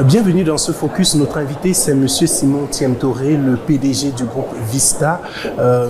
Bienvenue dans ce focus. Notre invité, c'est Monsieur Simon Thiemtoré, le PDG du groupe Vista.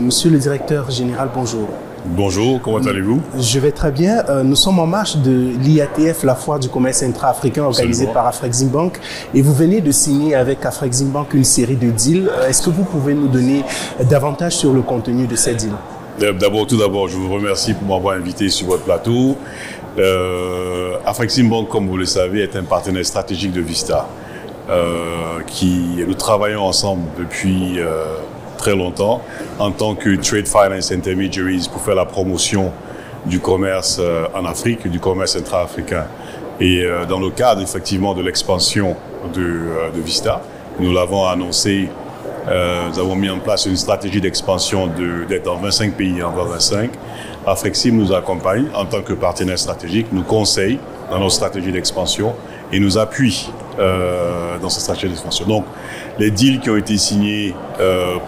Monsieur le directeur général, bonjour. Bonjour, comment allez-vous? Je vais très bien. Nous sommes en marche de l'IATF, la foire du commerce intra-africain organisée par Afreximbank. Et vous venez de signer avec Afreximbank une série de deals. Est-ce que vous pouvez nous donner davantage sur le contenu de ces deals? Tout d'abord, je vous remercie pour m'avoir invité sur votre plateau. Afreximbank, comme vous le savez, est un partenaire stratégique de Vista. Nous travaillons ensemble depuis très longtemps en tant que Trade Finance Intermediaries pour faire la promotion du commerce en Afrique, du commerce intra-africain. Et dans le cadre effectivement de l'expansion de Vista, nous l'avons annoncé, nous avons mis en place une stratégie d'expansion d'être dans 25 pays en 25. Afrexim nous accompagne en tant que partenaire stratégique, nous conseille dans nos stratégies d'expansion et nous appuie dans cette stratégie d'expansion. Donc, les deals qui ont été signés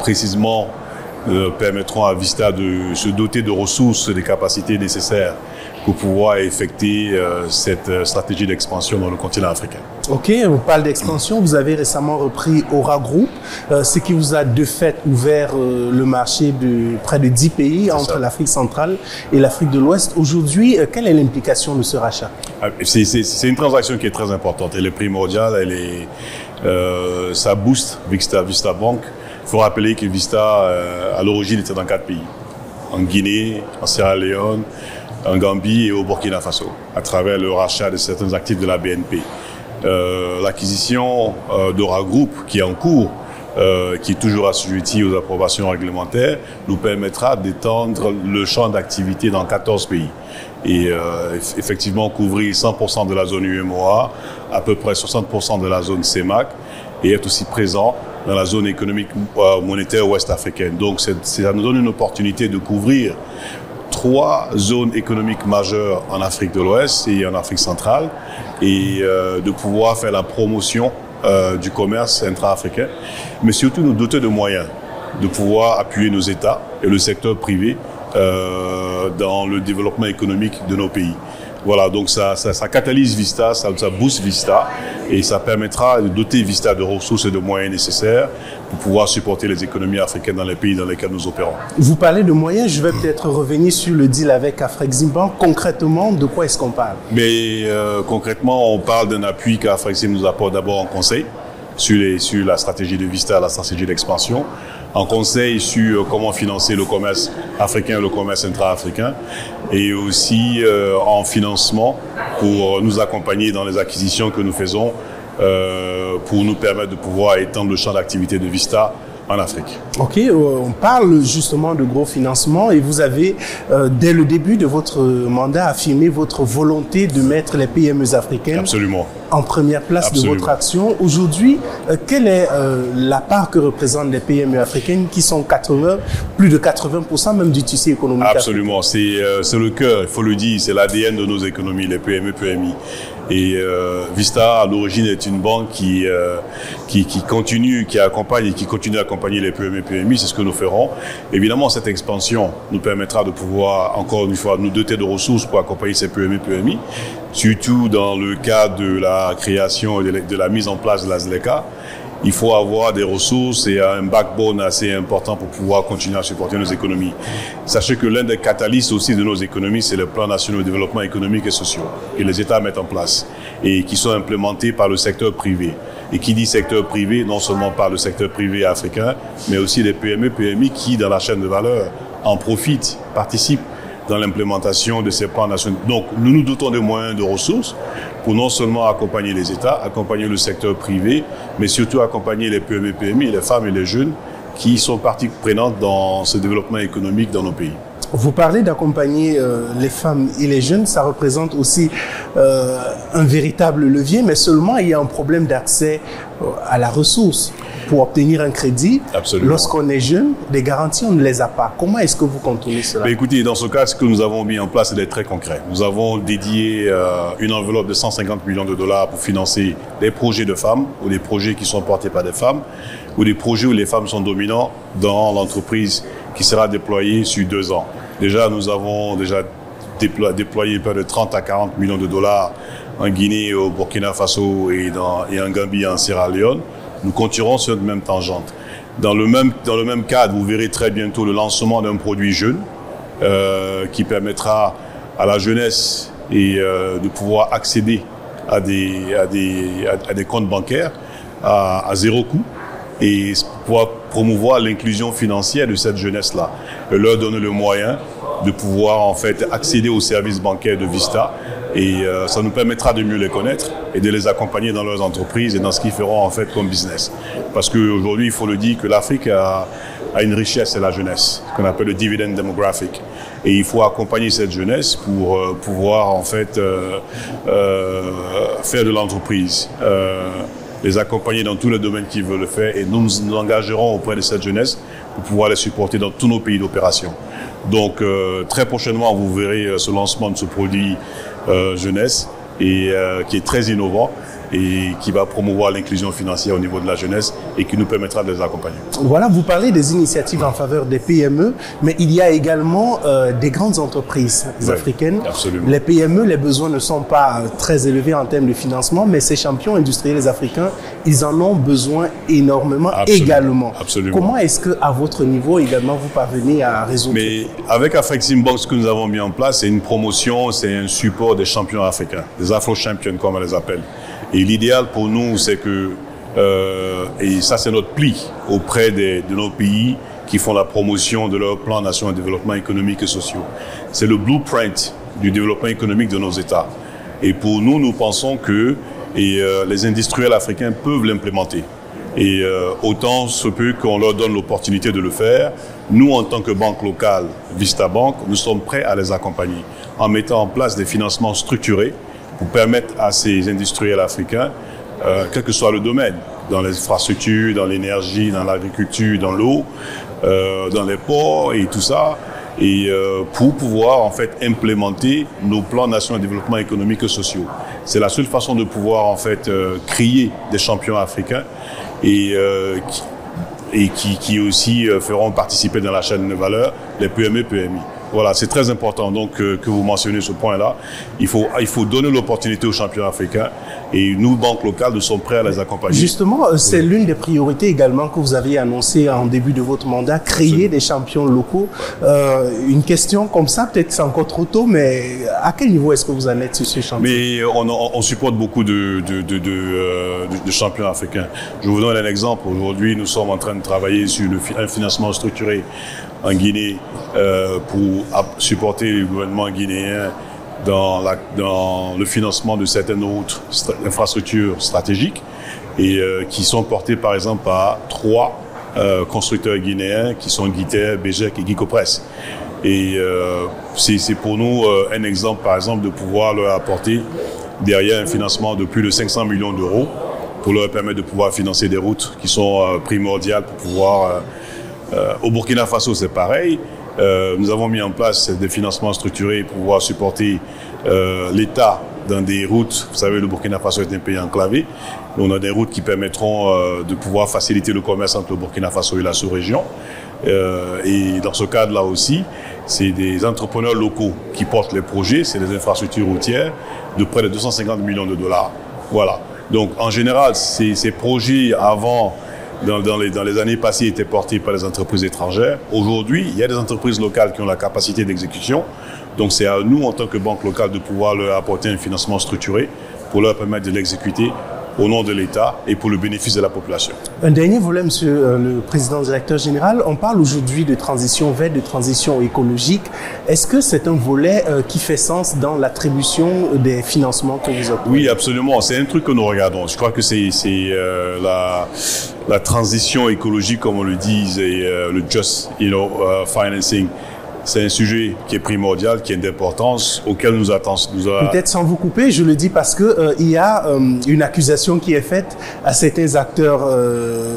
précisément permettront à Vista de se doter de ressources et des capacités nécessaires pour pouvoir effectuer cette stratégie d'expansion dans le continent africain. Ok, on parle d'expansion. Vous avez récemment repris Aura Group, ce qui vous a de fait ouvert le marché de près de 10 pays entre l'Afrique centrale et l'Afrique de l'Ouest. Aujourd'hui, quelle est l'implication de ce rachat? C'est une transaction qui est très importante. Elle est primordiale. Ça booste Vista Bank. Il faut rappeler que Vista, à l'origine, était dans 4 pays. En Guinée, en Sierra Leone, en Gambie et au Burkina Faso, à travers le rachat de certains actifs de la BNP. L'acquisition d'Aura Group, qui est en cours, qui est toujours assujettie aux approbations réglementaires, nous permettra d'étendre le champ d'activité dans 14 pays. Et effectivement couvrir 100% de la zone UMOA, à peu près 60% de la zone CEMAC, et être aussi présent dans la zone économique monétaire ouest-africaine. Donc ça nous donne une opportunité de couvrir 3 zones économiques majeures en Afrique de l'Ouest et en Afrique centrale et de pouvoir faire la promotion du commerce intra-africain, mais surtout nous doter de moyens de pouvoir appuyer nos États et le secteur privé dans le développement économique de nos pays. Voilà, donc ça catalyse Vista, ça booste Vista et ça permettra de doter Vista de ressources et de moyens nécessaires pour pouvoir supporter les économies africaines dans les pays dans lesquels nous opérons. Vous parlez de moyens, je vais peut-être revenir sur le deal avec Afreximbank. Concrètement, de quoi est-ce qu'on parle? Mais concrètement, on parle d'un appui qu'Afrexim nous apporte d'abord en conseil sur la stratégie de Vista, la stratégie d'expansion, en conseil sur comment financer le commerce africain et le commerce intra-africain, et aussi en financement pour nous accompagner dans les acquisitions que nous faisons pour nous permettre de pouvoir étendre le champ d'activité de Vista en Afrique. Ok, on parle justement de gros financement et vous avez, dès le début de votre mandat, affirmé votre volonté de mettre les PME africaines en première place de votre action. Aujourd'hui, quelle est la part que représentent les PME africaines qui sont plus de 80% même du tissu économique? Absolument, c'est le cœur, il faut le dire, c'est l'ADN de nos économies, les PME, PMI. Et Vista, à l'origine, est une banque qui continue, qui accompagne et qui continue à accompagner les PME, PMI. C'est ce que nous ferons. Évidemment, cette expansion nous permettra de pouvoir, encore une fois, nous doter de ressources pour accompagner ces PME, PMI, surtout dans le cadre de la création et de la mise en place de la ZLECA. Il faut avoir des ressources et un backbone assez important pour pouvoir continuer à supporter nos économies. Sachez que l'un des catalystes aussi de nos économies, c'est le plan national de développement économique et social que les États mettent en place et qui sont implémentés par le secteur privé. Et qui dit secteur privé, non seulement par le secteur privé africain, mais aussi les PME, PMI qui, dans la chaîne de valeur, en profitent, participent dans l'implémentation de ces plans nationaux. Donc, nous nous dotons de moyens de ressources pour non seulement accompagner les États, accompagner le secteur privé, mais surtout accompagner les PME, PMI, les femmes et les jeunes qui sont partie prenante dans ce développement économique dans nos pays. Vous parlez d'accompagner les femmes et les jeunes, ça représente aussi un véritable levier, mais seulement il y a un problème d'accès à la ressource. Pour obtenir un crédit, lorsqu'on est jeune, des garanties, on ne les a pas. Comment est-ce que vous contrôlez cela? Écoutez, dans ce cas, ce que nous avons mis en place, c'est très concret. Nous avons dédié une enveloppe de 150 millions de dollars pour financer des projets de femmes ou des projets qui sont portés par des femmes ou des projets où les femmes sont dominantes dans l'entreprise qui sera déployée sur 2 ans. Déjà, nous avons déployé près de 30 à 40 millions de dollars en Guinée, au Burkina Faso et en Gambie et en Sierra Leone. Nous continuerons sur cette même tangente. Dans le même cadre, vous verrez très bientôt le lancement d'un produit jeune qui permettra à la jeunesse de pouvoir accéder à des comptes bancaires à zéro coût et pouvoir promouvoir l'inclusion financière de cette jeunesse-là et leur donner le moyen de pouvoir en fait accéder aux services bancaires de Vista et ça nous permettra de mieux les connaître et de les accompagner dans leurs entreprises et dans ce qu'ils feront en fait comme business. Parce qu'aujourd'hui, il faut le dire que l'Afrique a une richesse, c'est la jeunesse, qu'on appelle le dividend demographic. Et il faut accompagner cette jeunesse pour pouvoir en fait faire de l'entreprise, les accompagner dans tous les domaines qu'ils veulent le faire et nous nous engagerons auprès de cette jeunesse pour pouvoir les supporter dans tous nos pays d'opération. Donc très prochainement, vous verrez ce lancement de ce produit jeunesse et qui est très innovant et qui va promouvoir l'inclusion financière au niveau de la jeunesse et qui nous permettra de les accompagner. Voilà, vous parlez des initiatives en faveur des PME, mais il y a également des grandes entreprises africaines. Absolument. Les PME, les besoins ne sont pas très élevés en termes de financement, mais ces champions industriels africains, ils en ont besoin énormément également. Absolument. Comment est-ce qu'à votre niveau également, vous parvenez à résoudre? Mais avec Afreximbank, ce que nous avons mis en place, c'est une promotion, c'est un support des champions africains, des Afro-champions comme on les appelle. Et l'idéal pour nous, c'est que, et ça c'est notre pli auprès de nos pays qui font la promotion de leur plan national de développement économique et social. C'est le blueprint du développement économique de nos États. Et pour nous, nous pensons que les industriels africains peuvent l'implémenter. Et autant se peut qu'on leur donne l'opportunité de le faire, nous en tant que banque locale, Vista Bank, nous sommes prêts à les accompagner en mettant en place des financements structurés pour permettre à ces industriels africains, quel que soit le domaine, dans les infrastructures, dans l'énergie, dans l'agriculture, dans l'eau, dans les ports et tout ça, et pour pouvoir en fait implémenter nos plans nationaux de développement économique et social. C'est la seule façon de pouvoir en fait créer des champions africains et qui aussi feront participer dans la chaîne de valeur les PME, PMI. Voilà, c'est très important donc que vous mentionnez ce point-là. Il faut donner l'opportunité aux champions africains et nous, banques locales, nous sommes prêts à les accompagner. Justement, c'est l'une des priorités également que vous avez annoncé en début de votre mandat, créer des champions locaux. Une question comme ça, peut-être c'est encore trop tôt, mais à quel niveau est-ce que vous en êtes sur ces champions? Mais on supporte beaucoup de champions africains. Je vous donne un exemple. Aujourd'hui, nous sommes en train de travailler sur un financement structuré en Guinée pour supporter le gouvernement guinéen dans le financement de certaines routes infrastructures stratégiques et qui sont portées par exemple par 3 constructeurs guinéens qui sont Guiter, Begec et Gicopress. Et c'est pour nous un exemple par exemple de pouvoir leur apporter derrière un financement de plus de 500 millions d'euros pour leur permettre de pouvoir financer des routes qui sont primordiales pour pouvoir... au Burkina Faso, c'est pareil. Nous avons mis en place des financements structurés pour pouvoir supporter l'État dans des routes. Vous savez, le Burkina Faso est un pays enclavé. On a des routes qui permettront de pouvoir faciliter le commerce entre le Burkina Faso et la sous-région. Et dans ce cadre-là aussi, c'est des entrepreneurs locaux qui portent les projets. C'est des infrastructures routières de près de 250 millions de dollars. Voilà. Donc, en général, ces projets avant... Dans les années passées, étaient portés par les entreprises étrangères. Aujourd'hui, il y a des entreprises locales qui ont la capacité d'exécution. Donc, c'est à nous, en tant que banque locale, de pouvoir leur apporter un financement structuré pour leur permettre de l'exécuter au nom de l'État et pour le bénéfice de la population. Un dernier volet, Monsieur le Président Directeur Général. On parle aujourd'hui de transition verte, de transition écologique. Est-ce que c'est un volet qui fait sens dans l'attribution des financements que vous obtenez? Oui, absolument. C'est un truc que nous regardons. Je crois que c'est la transition écologique, comme on le dit, et le just financing. C'est un sujet qui est primordial, qui est d'importance, auquel nous attendons. Peut-être sans vous couper, je le dis parce que il y a une accusation qui est faite à certains acteurs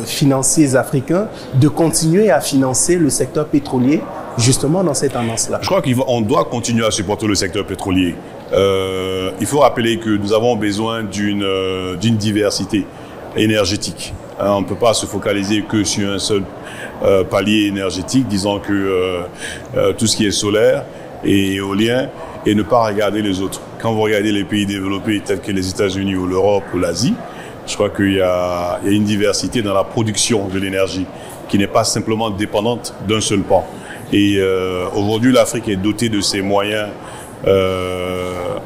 financiers africains de continuer à financer le secteur pétrolier, justement dans cette tendance-là. Je crois qu'on doit continuer à supporter le secteur pétrolier. Il faut rappeler que nous avons besoin d'une diversité énergétique. On ne peut pas se focaliser que sur un seul palier énergétique, disons que tout ce qui est solaire et éolien et ne pas regarder les autres. Quand vous regardez les pays développés tels que les États-Unis ou l'Europe ou l'Asie, je crois qu'il y a une diversité dans la production de l'énergie qui n'est pas simplement dépendante d'un seul pan. Et aujourd'hui, l'Afrique est dotée de ses moyens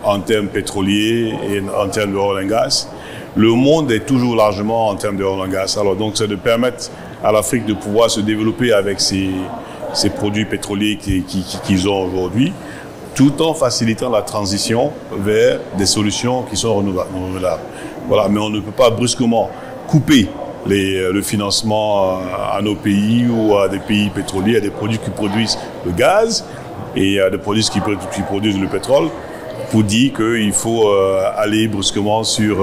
en termes pétroliers et en termes de oil and gas. Le monde est toujours largement en termes de oil and gas. Alors donc, c'est de permettre à l'Afrique de pouvoir se développer avec ces produits pétroliers qu'ils ont aujourd'hui, tout en facilitant la transition vers des solutions qui sont renouvelables. Voilà, mais on ne peut pas brusquement couper le financement à nos pays ou à des pays pétroliers, à des produits qui produisent le gaz et à des produits qui produisent le pétrole, pour dire qu'il faut aller brusquement sur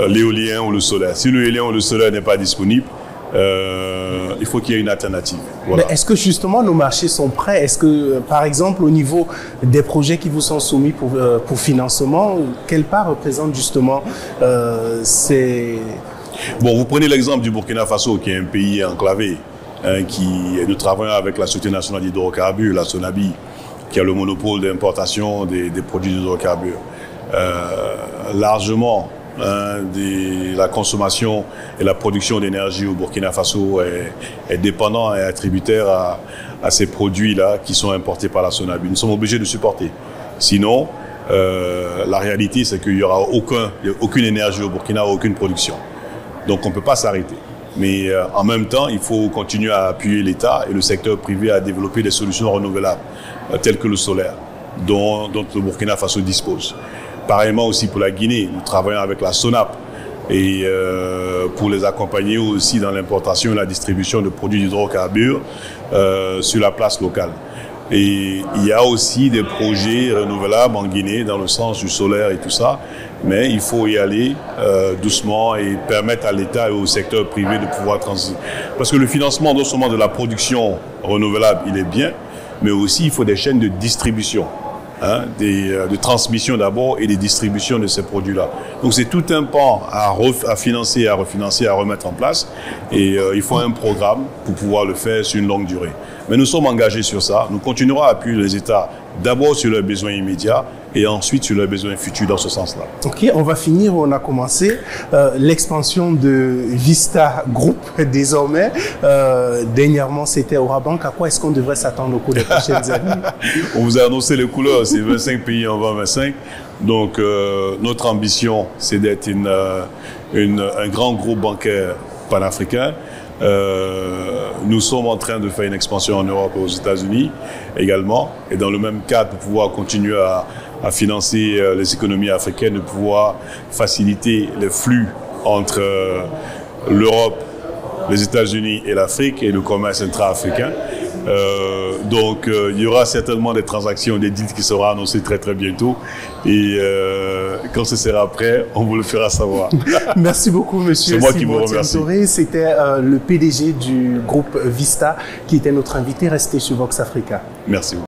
l'éolien ou le solaire. Si l'éolien ou le solaire n'est pas disponible, il faut qu'il y ait une alternative. Voilà. Mais est-ce que justement nos marchés sont prêts? Est-ce que, par exemple, au niveau des projets qui vous sont soumis pour financement, quelle part représente justement ces... Bon, vous prenez l'exemple du Burkina Faso, qui est un pays enclavé, nous travaillons avec la Société nationale d'hydrocarbures, la SONABI, qui a le monopole d'importation des produits d'hydrocarbures. Largement, la consommation et la production d'énergie au Burkina Faso est dépendant et attributaire à ces produits-là qui sont importés par la SONABI. Nous sommes obligés de supporter. Sinon, la réalité, c'est qu'il n'y aura aucune énergie au Burkina, aucune production. Donc, on ne peut pas s'arrêter. Mais en même temps, il faut continuer à appuyer l'État et le secteur privé à développer des solutions renouvelables, telles que le solaire, dont le Burkina Faso dispose. Pareillement aussi pour la Guinée, nous travaillons avec la SONAP et pour les accompagner aussi dans l'importation et la distribution de produits d'hydrocarbures sur la place locale. Et il y a aussi des projets renouvelables en Guinée dans le sens du solaire et tout ça, mais il faut y aller doucement et permettre à l'État et au secteur privé de pouvoir transiter. Parce que le financement non seulement de la production renouvelable, il est bien, mais aussi il faut des chaînes de distribution. De transmission d'abord et de distribution de ces produits-là. Donc c'est tout un pan à financer, à refinancer, à remettre en place et il faut un programme pour pouvoir le faire sur une longue durée. Mais nous sommes engagés sur ça. Nous continuerons à appuyer les États d'abord sur leurs besoins immédiats et ensuite sur leurs besoins futurs dans ce sens-là. Ok, on va finir où on a commencé. L'expansion de Vista Group désormais. Dernièrement, c'était Orabank. À quoi est-ce qu'on devrait s'attendre au cours des prochaines années? On vous a annoncé les couleurs, c'est 25 pays en 2025. Donc, notre ambition, c'est d'être un grand groupe bancaire panafricain. Nous sommes en train de faire une expansion en Europe et aux États-Unis également. Et dans le même cadre, pour pouvoir continuer à financer les économies africaines, de pouvoir faciliter les flux entre l'Europe, les États-Unis et l'Afrique et le commerce intra-africain. Donc, il y aura certainement des transactions, des deals qui seront annoncés très très bientôt. Et quand ce sera prêt, on vous le fera savoir. Merci beaucoup, monsieur. C'est moi qui vous remercie. C'était le PDG du groupe Vista qui était notre invité. Restez sur Vox Africa. Merci.